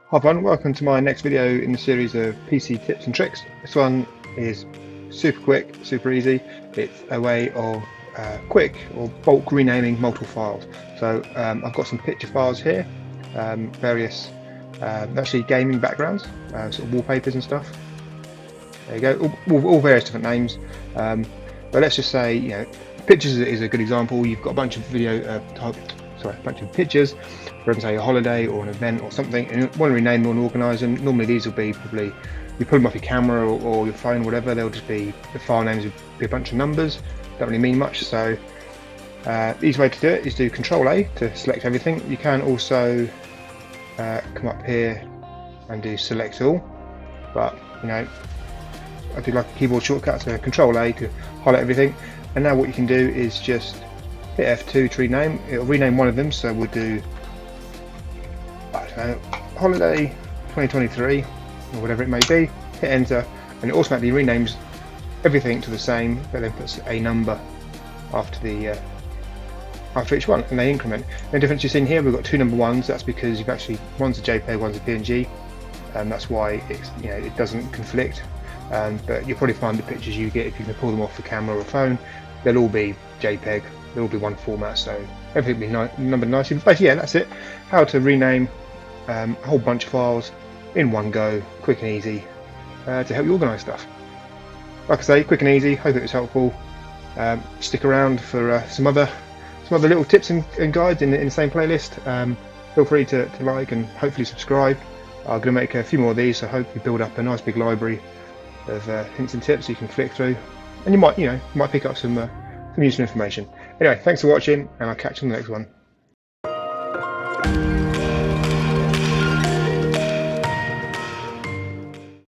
Hi everyone, welcome to my next video in the series of PC tips and tricks. This one is super quick, super easy. It's a way of quick or bulk renaming multiple files. So I've got some picture files here, various actually gaming backgrounds, sort of wallpapers and stuff. There you go, all various different names. But let's just say, pictures is a good example. You've got a bunch of a bunch of pictures from say a holiday or an event or something, and you want to rename them and organise them. Normally these will be probably, you pull them off your camera or your phone, whatever. They'll just be, the file names will be a bunch of numbers, don't really mean much. So the easy way to do it is do Control A to select everything. You can also come up here and do Select All, but I do like a keyboard shortcut, so Control A to highlight everything. And now what you can do is just hit F2 to rename. It'll rename one of them, so we'll do, I don't know, Holiday 2023 or whatever it may be. Hit Enter, and it automatically renames everything to the same, but then puts a number after each one, and they increment. The difference you see in here, we've got two number ones. That's because you've actually, one's a JPEG, one's a PNG, and that's why it's, it doesn't conflict. But you'll probably find the pictures you get, if you can pull them off the camera or phone, they'll all be JPEG, they'll all be one format, so everything will be numbered nicely. But yeah, that's it. How to rename a whole bunch of files in one go, quick and easy, to help you organise stuff. Like I say, quick and easy. Hope it was helpful. Stick around for some other little tips and guides in the same playlist. Feel free to like and hopefully subscribe. I'm going to make a few more of these, so hopefully build up a nice big library of hints and tips you can flick through, and you might pick up some useful information. Anyway, thanks for watching, and I'll catch you on the next one.